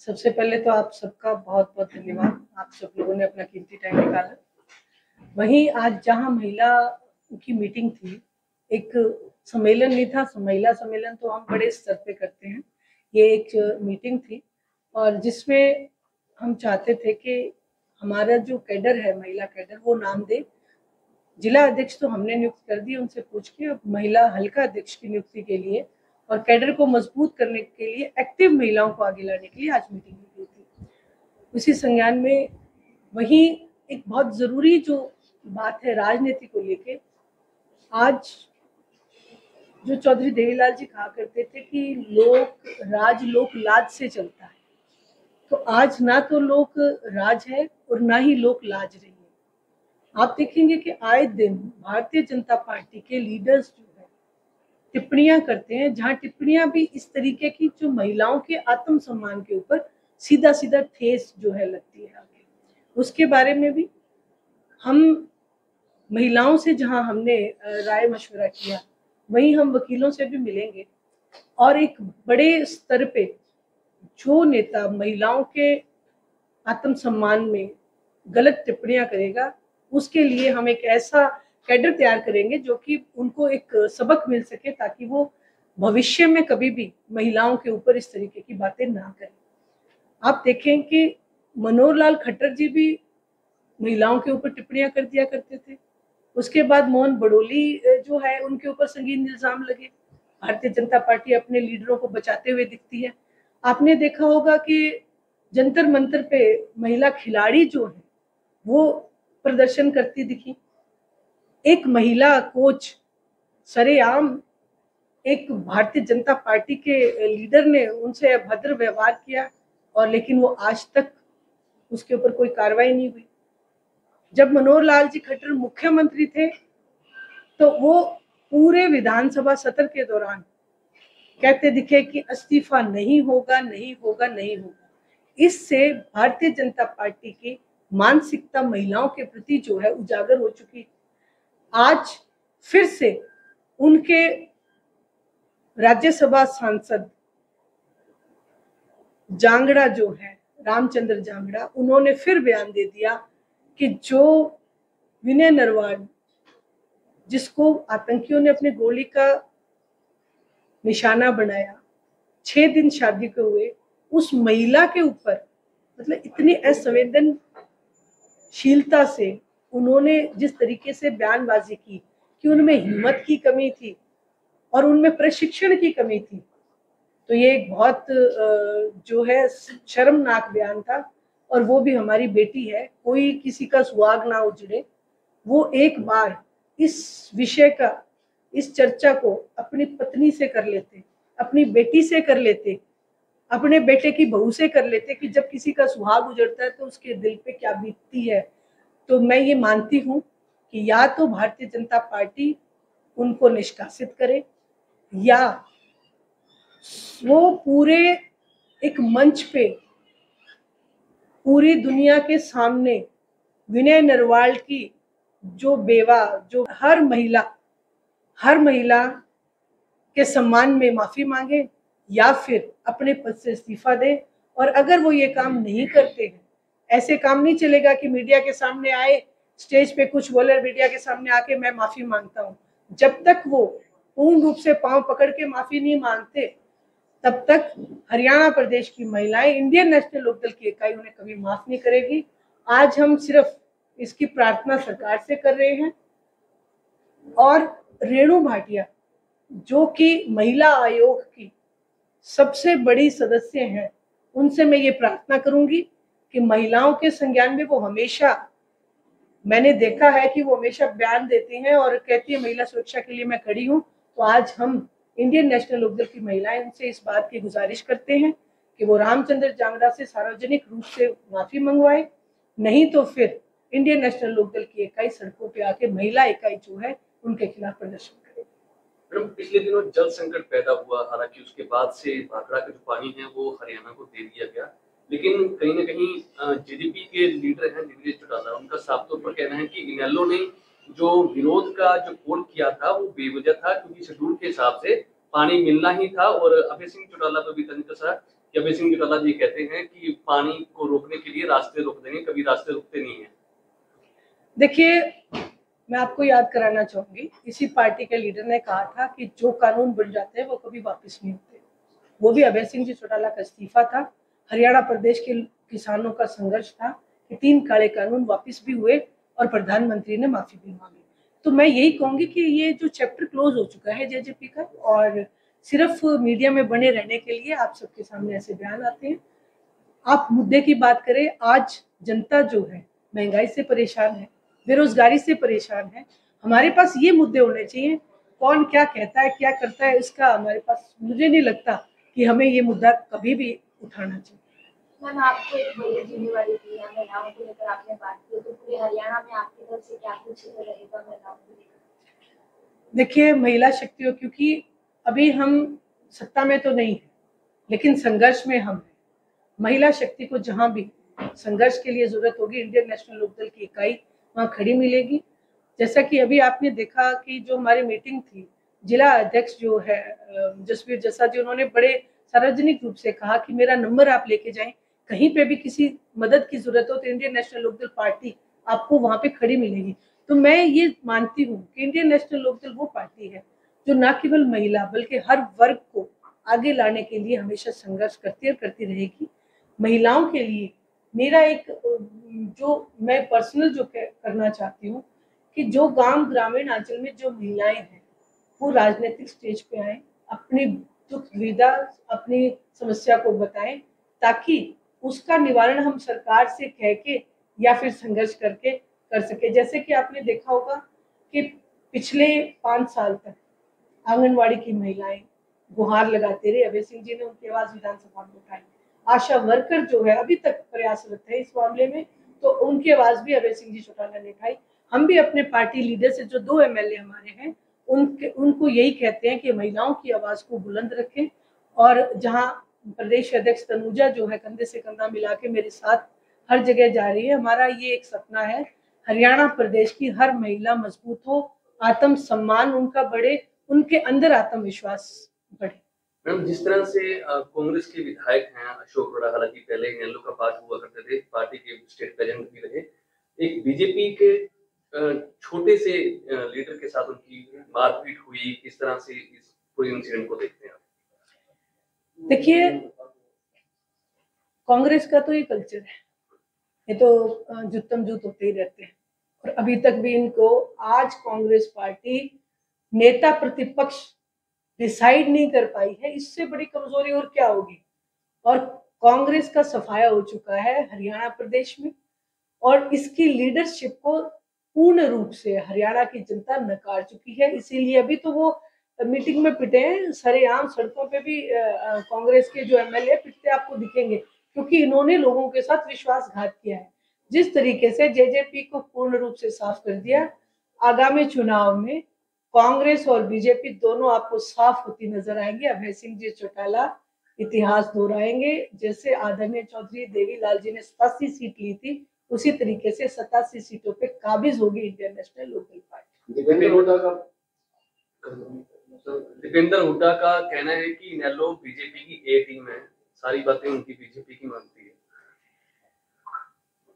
सबसे पहले तो आप सबका बहुत बहुत धन्यवाद। आप सब लोगों ने अपना कीमती टाइम निकाला। वहीं आज जहां महिला की मीटिंग थी, एक सम्मेलन नहीं था, महिला सम्मेलन तो हम बड़े स्तर पे करते हैं। ये एक मीटिंग थी और जिसमें हम चाहते थे कि हमारा जो कैडर है, महिला कैडर, वो नाम दे। जिला अध्यक्ष तो हमने नियुक्त कर दिए उनसे पूछ के, अब महिला हल्का अध्यक्ष की नियुक्ति के लिए और कैडर को मजबूत करने के लिए, एक्टिव महिलाओं को आगे लाने के लिए आज मीटिंग की थी। उसी संज्ञान में वही एक बहुत जरूरी जो बात है राजनीति को लेके, आज जो चौधरी देवीलाल जी कहा करते थे कि लोक लाज से चलता है, तो आज ना तो लोक राज है और ना ही लोक लाज रही है। आप देखेंगे कि आए दिन भारतीय जनता पार्टी के लीडर्स जो है टिप्पणियां करते हैं, जहां टिप्पणियां भी इस तरीके की जो महिलाओं के आत्मसम्मान के ऊपर सीधा सीधा ठेस जो है लगती है आगे। उसके बारे में भी हम महिलाओं से जहां हमने राय मशवरा किया, वहीं हम वकीलों से भी मिलेंगे और एक बड़े स्तर पे जो नेता महिलाओं के आत्मसम्मान में गलत टिप्पणियां करेगा, उसके लिए हम एक ऐसा कैडर तैयार करेंगे जो कि उनको एक सबक मिल सके, ताकि वो भविष्य में कभी भी महिलाओं के ऊपर इस तरीके की बातें ना करें। आप देखें कि मनोहर लाल खट्टर जी भी महिलाओं के ऊपर टिप्पणियां कर दिया करते थे। उसके बाद मोहन बड़ोली जो है, उनके ऊपर संगीन इल्जाम लगे। भारतीय जनता पार्टी अपने लीडरों को बचाते हुए दिखती है। आपने देखा होगा कि जंतर मंतर पे महिला खिलाड़ी जो है वो प्रदर्शन करती दिखी। एक महिला कोच सरेआम एक भारतीय जनता पार्टी के लीडर ने उनसे अभद्र व्यवहार किया, और लेकिन वो आज तक उसके ऊपर कोई कार्रवाई नहीं हुई। जब मनोहर लाल जी खट्टर मुख्यमंत्री थे तो वो पूरे विधानसभा सत्र के दौरान कहते दिखे कि इस्तीफा नहीं होगा, नहीं होगा, नहीं होगा। इससे भारतीय जनता पार्टी की मानसिकता महिलाओं के प्रति जो है उजागर हो चुकी। आज फिर से उनके राज्यसभा सांसद जांगड़ा जो है, रामचंद्र जांगड़ा, उन्होंने फिर बयान दे दिया कि जो विनय नरवाल, जिसको आतंकियों ने अपने गोली का निशाना बनाया, 6 दिन शादी के हुए, उस महिला के ऊपर मतलब इतनी असंवेदनशीलता से उन्होंने जिस तरीके से बयानबाजी की कि उनमें हिम्मत की कमी थी और उनमें प्रशिक्षण की कमी थी, तो ये एक बहुत जो है शर्मनाक बयान था। और वो भी हमारी बेटी है, कोई किसी का सुहाग ना उजड़े। वो एक बार इस विषय का, इस चर्चा को अपनी पत्नी से कर लेते, अपनी बेटी से कर लेते, अपने बेटे की बहू से कर लेते कि जब किसी का सुहाग उजड़ता है तो उसके दिल पे क्या बीतती है। तो मैं ये मानती हूँ कि या तो भारतीय जनता पार्टी उनको निष्कासित करे, या वो पूरे एक मंच पे पूरी दुनिया के सामने विनय नरवाल की जो बेवा, जो हर महिला के सम्मान में माफी मांगे, या फिर अपने पद से इस्तीफा दे। और अगर वो ये काम नहीं करते हैं, ऐसे काम नहीं चलेगा कि मीडिया के सामने आए, स्टेज पे कुछ बोले, मीडिया के सामने आके मैं माफी मांगता हूँ। जब तक वो पूर्ण रूप से पांव पकड़ के माफी नहीं मांगते, तब तक हरियाणा प्रदेश की महिलाएं, इंडियन नेशनल लोकदल की इकाई उन्हें कभी माफ नहीं करेगी। आज हम सिर्फ इसकी प्रार्थना सरकार से कर रहे हैं। और रेणु भाटिया, जो कि महिला आयोग की सबसे बड़ी सदस्य हैं, उनसे मैं ये प्रार्थना करूंगी कि महिलाओं के संज्ञान में वो हमेशा, मैंने देखा है कि वो हमेशा बयान देती हैं और कहती है महिला सुरक्षा के लिए मैं खड़ी हूँ। तो आज हम इंडियन नेशनल लोकदल की महिलाएं उनसे इस बात की गुजारिश करते हैं कि वो रामचंद्र जांगड़ा से सार्वजनिक रूप से माफी मंगवाए, नहीं तो फिर इंडियन नेशनल लोकदल की इकाई सड़कों पे आके महिला इकाई जो है उनके खिलाफ प्रदर्शन करेगी। मैडम, पिछले दिनों जल संकट पैदा हुआ, हालांकि उसके बाद से भाखड़ा का जो पानी है वो हरियाणा को दे दिया गया, लेकिन कहीं न कहीं जेडीपी के लीडर हैं नीरज चौटाला, उनका साफ तौर पर कहना है कि इनेलो ने जो विरोध का जो कॉल किया था वो बेवजह था, क्योंकि शेड्यूल के हिसाब से पानी मिलना ही था। और अभय सिंह चौटाला पर भी तंज कसा कि अभय सिंह चौटाला जी कहते हैं कि पानी को रोकने के लिए रास्ते रोक देंगे, कभी रास्ते रुकते नहीं है। देखिए, मैं आपको याद कराना चाहूंगी, इसी पार्टी के लीडर ने कहा था कि जो कानून बन जाते हैं वो कभी वापस नहीं होते। वो भी अभय सिंह जी चौटाला का इस्तीफा था, हरियाणा प्रदेश के किसानों का संघर्ष था कि 3 काले कानून वापस भी हुए और प्रधानमंत्री ने माफी भी मांगी। तो मैं यही कहूंगी कि ये जो चैप्टर क्लोज हो चुका है जेजेपी का, और सिर्फ मीडिया में बने रहने के लिए आप सबके सामने ऐसे बयान आते हैं। आप मुद्दे की बात करें, आज जनता जो है महंगाई से परेशान है, बेरोजगारी से परेशान है। हमारे पास ये मुद्दे होने चाहिए। कौन क्या कहता है, क्या करता है, इसका हमारे पास, मुझे नहीं लगता कि हमें ये मुद्दा कभी भी उठाना चाहिए। मैम, आपको एक बड़ी जिम्मेवारी दी है, महिलाओं को लेकर आपने बात की, तो पूरे हरियाणा में आपकी तरफ से क्या कुछ रहेगा महिलाओं को लेकर? देखिए, महिला शक्ति, क्योंकि अभी हम सत्ता में तो नहीं है, लेकिन संघर्ष में हम हैं। महिला शक्ति को जहां भी संघर्ष के लिए जरूरत होगी, इंडियन नेशनल लोकदल की इकाई वहां खड़ी मिलेगी। जैसा कि अभी आपने देखा कि जो हमारी मीटिंग थी, जिला अध्यक्ष जो है जसवीर जस्सा जी, उन्होंने बड़े सार्वजनिक रूप से कहा कि मेरा नंबर आप लेके जाएं, कहीं पे भी किसी मदद की जरूरत हो तो इंडियन नेशनल लोकदल पार्टी आपको वहां पे खड़ी मिलेगी। तो मैं ये मानती हूँ कि इंडियन नेशनल लोकदल वो पार्टी है जो न केवल महिला बल्कि हर वर्ग को आगे लाने के लिए हमेशा संघर्ष करती है और करती रहेगी। महिलाओं के लिए मेरा एक जो मैं पर्सनल जो करना चाहती हूँ कि जो गांव ग्रामीण अंचल में जो महिलाएं हैं वो राजनीतिक स्टेज पे आए, अपनी दुख पीड़ा, अपनी समस्या को बताएं, ताकि उसका निवारण हम सरकार से कह के या फिर संघर्ष करके कर सके। जैसे कि आपने देखा होगा कि पिछले 5 साल तक आंगनवाड़ी की महिलाएं गुहार लगाते रहे, अभय सिंह जी ने उनकी आवाज विधानसभा में उठाई। आशा वर्कर जो है अभी तक प्रयासरत है इस मामले में, तो उनकी आवाज भी अभय सिंह जी चौटाला ने उठाई। हम भी अपने पार्टी लीडर से, जो 2 एमएलए हमारे हैं, उनको यही कहते हैं कि महिलाओं की आवाज को बुलंद रखें। और जहां प्रदेश अध्यक्ष तनुजा जो है कंधे से कंधा मिला के मेरे साथ हर जगह जा रही है, हमारा ये एक सपना है, हरियाणा प्रदेश की हर महिला मजबूत हो, आत्म सम्मान उनका बढ़े, उनके अंदर आत्मविश्वास बढ़े। मैम, जिस तरह से कांग्रेस के विधायक हैं अशोक रोड़ा, हालांकि पहले नेल्लो का पार्ट हुआ करते थे, पार्टी के स्टेट प्रेसिडेंट भी रहे, एक बीजेपी के छोटे से लीडर के साथ उनकी मारपीट हुई, किस तरह से इस पूरे इंसिडेंट को देखते हैं? देखिए, कांग्रेस का तो ये कल्चर है, ये तो जुत्तम जूत होते ही रहते हैं, और अभी तक भी इनको, आज कांग्रेस पार्टी नेता प्रतिपक्ष डिसाइड नहीं कर पाई है, इससे बड़ी कमजोरी और क्या होगी। और कांग्रेस का सफाया हो चुका है हरियाणा प्रदेश में, और इसकी लीडरशिप को पूर्ण रूप से हरियाणा की जनता नकार चुकी है। इसीलिए अभी तो वो मीटिंग में पिटे हैं, सरेआम सड़कों पे भी कांग्रेस के जो एमएलए पिटते आपको दिखेंगे, क्योंकि इन्होंने लोगों के साथ विश्वासघात किया है। जिस तरीके से जेजेपी को पूर्ण रूप से साफ कर दिया, आगामी चुनाव में कांग्रेस और बीजेपी दोनों आपको साफ होती नजर आएंगे। अभय सिंह जी चौटाला इतिहास दोहराएंगे, जैसे आदरणीय चौधरी देवीलाल जी ने 87 सीट ली थी, उसी तरीके से 87 सीटों पे काबिज होगी Indian National Lok Dal party. Deepender Hooda का कहना है कि नेल्लो बीजेपी की ए टीम है, सारी बातें उनकी बीजेपी की मानती है।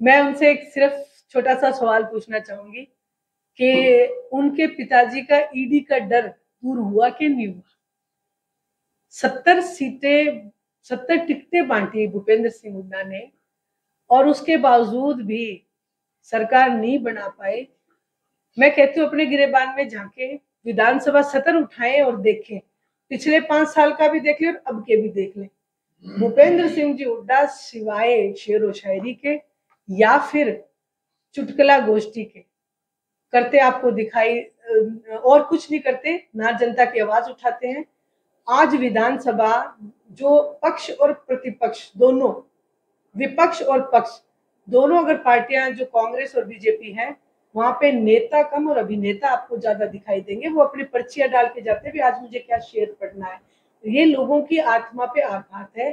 मैं उनसे एक सिर्फ छोटा सा सवाल पूछना चाहूंगी कि उनके पिताजी का ईडी का डर दूर हुआ कि नहीं हुआ? 70 टिकटें बांटी भूपेंद्र सिंह हुड्डा ने, और उसके बावजूद भी सरकार नहीं बना पाए। मैं कहती हूँ अपने गिरेबान में झांके, विधानसभा सत्र उठाएं और देखें, पिछले 5 साल का भी देख लें और अब के भी देख लें। भूपेंद्र सिंह जी हुड्डा सिवाय शेरो शायरी के या फिर चुटकुला गोष्ठी के करते आपको दिखाई, और कुछ नहीं करते, ना जनता की आवाज उठाते हैं। आज विधानसभा जो पक्ष और प्रतिपक्ष दोनों, विपक्ष और पक्ष दोनों, अगर पार्टियां जो कांग्रेस और बीजेपी हैं, वहां पे नेता कम और अभिनेता आपको ज्यादा दिखाई देंगे। वो अपनी पर्चियां डाल के जाते भी आज मुझे क्या शेर पढ़ना है। ये लोगों की आत्मा पे आघात है।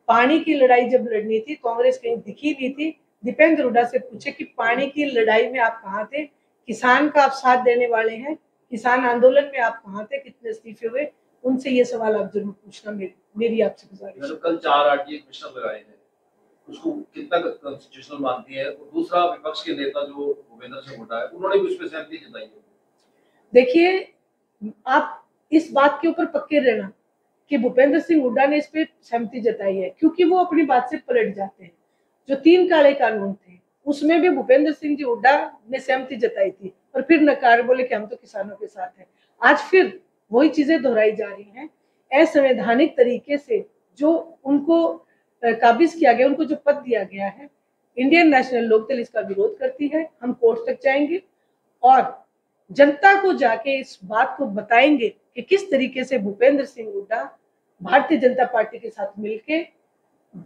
पानी की लड़ाई जब लड़नी थी, कांग्रेस कहीं दिखी नहीं थी। दीपेंद्र हुड्डा से पूछे कि पानी की लड़ाई में आप कहाँ थे, किसान का आप साथ देने वाले हैं, किसान आंदोलन में आप कहाँ थे, कितने इस्तीफे हुए? उनसे ये सवाल आप जरूर पूछना, मेरी आपसे गुजारिश है। मतलब कल 4 आरटीए कमिश्नर लगाए हैं, उसको कितना कॉन्स्टिट्यूशनल मानती है? और दूसरा, विपक्ष के नेता जो भूपेंद्र सिंह हुड्डा है, उन्होंने भी उस पर सहमति जताई है। देखिए, आप इस बात के ऊपर पक्के रहना कि भूपेंद्र सिंह हुड्डा ने इस पे सहमति जताई है, क्योंकि वो अपनी बात से पलट जाते हैं। जो 3 काले कानून थे उसमें भी भूपेंद्र सिंह जी हुड्डा ने सहमति जताई थी और फिर नकार बोले कि हम तो किसानों के साथ हैं। आज फिर वही चीजें दोहराई जा रही हैं। असंवैधानिक तरीके से जो उनको काबिज किया गया, उनको जो पद दिया गया है, इंडियन नेशनल लोकदल इसका विरोध करती है। हम कोर्ट तक जाएंगे और जनता को जाके इस बात को बताएंगे कि किस तरीके से भूपेंद्र सिंह हुड्डा भारतीय जनता पार्टी के साथ मिलके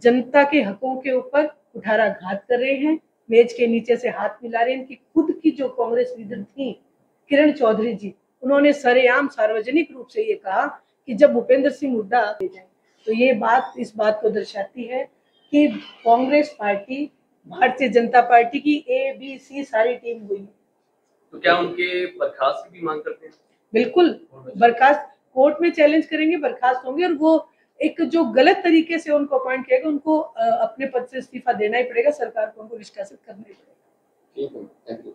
जनता के हकों के ऊपर कुठाराघात कर रहे हैं, मेज के नीचे से हाथ मिला रहे हैं। इनकी खुद की जो कांग्रेस लीडर थी किरण चौधरी जी, उन्होंने सरेआम सार्वजनिक रूप से ये कहा कि जब भूपेंद्र सिंह हुड्डा आ जाए, तो ये बात इस बात को दर्शाती है कि कांग्रेस पार्टी भारतीय जनता पार्टी की ABC सारी टीम हुई है। तो क्या उनके बर्खास्त की भी मांग करते हैं? बिल्कुल, बर्खास्त कोर्ट में चैलेंज करेंगे, बर्खास्त होंगे और वो एक जो गलत तरीके से उनको अपॉइंट किया गया, उनको अपने पद से इस्तीफा देना ही पड़ेगा, सरकार को उनको निष्कासित करना ही पड़ेगा। ठीक है, थैंक यू।